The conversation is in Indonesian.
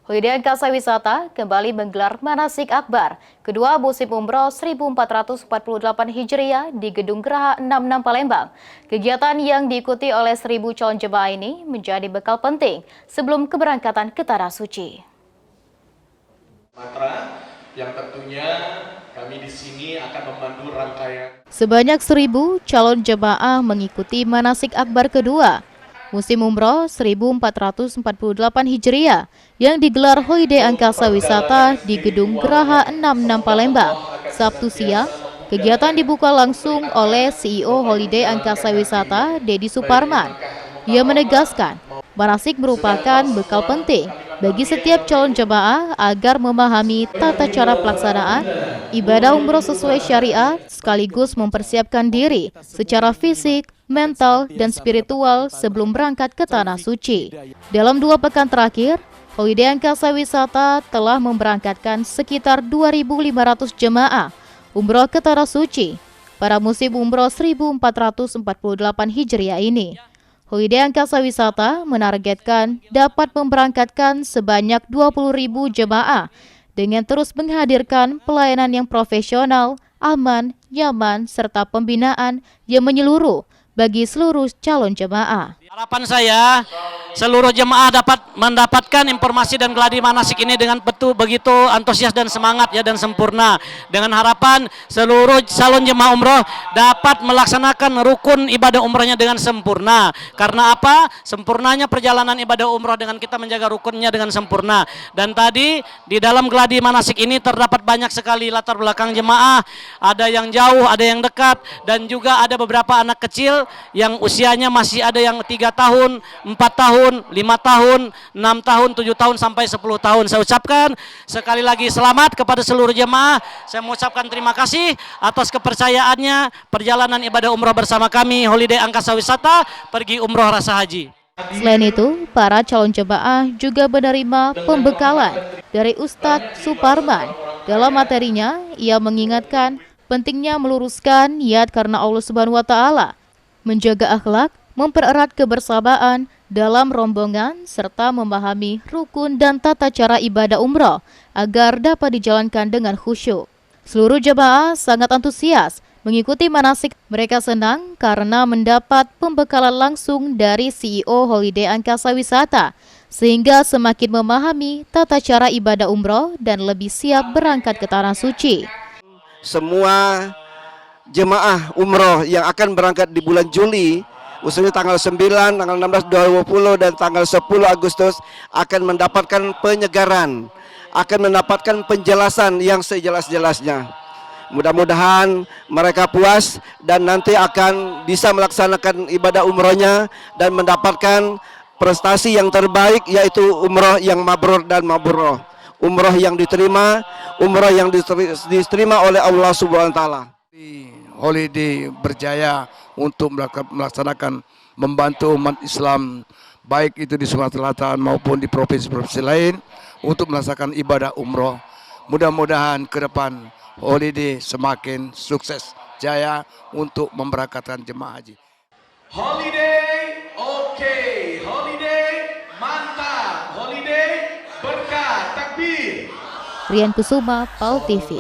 Holiday Angkasa Wisata kembali menggelar manasik akbar kedua musim umroh 1448 Hijriah di Gedung Geraha 66 Palembang. Kegiatan yang diikuti oleh 1.000 calon jemaah ini menjadi bekal penting sebelum keberangkatan ke Tanah Suci. Yang tentunya kami di sini akan memandu rangkaian. Sebanyak 1.000 calon jemaah mengikuti manasik akbar kedua musim umroh 1448 Hijriah yang digelar Holiday Angkasa Wisata di Gedung Geraha 66 Palembang. Sabtu siang, kegiatan dibuka langsung oleh CEO Holiday Angkasa Wisata, Deddy Suparman. Ia menegaskan, manasik merupakan bekal penting bagi setiap calon jemaah agar memahami tata cara pelaksanaan ibadah umroh sesuai syariat sekaligus mempersiapkan diri secara fisik, mental, dan spiritual sebelum berangkat ke Tanah Suci. Dalam 2 pekan terakhir, Holiday Angkasa Wisata telah memberangkatkan sekitar 2.500 jemaah umroh ke Tanah Suci pada musim umroh 1448 Hijriah ini. Holiday Angkasa Wisata menargetkan dapat memberangkatkan sebanyak 20.000 jemaah dengan terus menghadirkan pelayanan yang profesional, aman, nyaman, serta pembinaan yang menyeluruh bagi seluruh calon jemaah. Harapan saya, seluruh jemaah dapat mendapatkan informasi dan gladi manasik ini dengan begitu antusias dan semangat ya dan sempurna. Dengan harapan seluruh calon jemaah umroh dapat melaksanakan rukun ibadah umrohnya dengan sempurna. Karena apa? Sempurnanya perjalanan ibadah umroh dengan kita menjaga rukunnya dengan sempurna. Dan tadi di dalam gladi manasik ini terdapat banyak sekali latar belakang jemaah. Ada yang jauh, ada yang dekat, dan juga ada beberapa anak kecil yang usianya masih ada yang 3 tahun, 4 tahun, 5 tahun, 6 tahun, 7 tahun, sampai 10 tahun. Saya ucapkan sekali lagi selamat kepada seluruh jemaah. Saya mengucapkan terima kasih atas kepercayaannya perjalanan ibadah umroh bersama kami Holiday Angkasa Wisata pergi umroh rasa haji. Selain itu, para calon jemaah juga menerima pembekalan dari Ustadz Suparman. Dalam materinya, ia mengingatkan pentingnya meluruskan niat karena Allah Subhanahu wa Ta'ala, menjaga akhlak, mempererat kebersamaan dalam rombongan, serta memahami rukun dan tata cara ibadah umroh agar dapat dijalankan dengan khusyuk. Seluruh jemaah sangat antusias mengikuti manasik. Mereka senang karena mendapat pembekalan langsung dari CEO Holiday Angkasa Wisata, sehingga semakin memahami tata cara ibadah umroh dan lebih siap berangkat ke Tanah Suci. Semua jemaah umroh yang akan berangkat di bulan Juli, khususnya tanggal 9, tanggal 16, 20 dan tanggal 10 Agustus akan mendapatkan penyegaran, akan mendapatkan penjelasan yang sejelas-jelasnya. Mudah-mudahan mereka puas dan nanti akan bisa melaksanakan ibadah umrohnya dan mendapatkan prestasi yang terbaik, yaitu umroh yang mabrur dan mabrurah. Umroh yang diterima, umroh yang diterima oleh Allah Subhanahu wa Ta'ala. Holiday berjaya untuk melaksanakan membantu umat Islam baik itu di Sumatera Selatan maupun di provinsi-provinsi lain untuk melaksanakan ibadah umroh. Mudah-mudahan ke depan Holiday semakin sukses jaya untuk memberangkatkan jemaah haji. Holiday, oke. Holiday, mantap. Holiday, berkah, takbir. Rian Kusuma, PAL TV.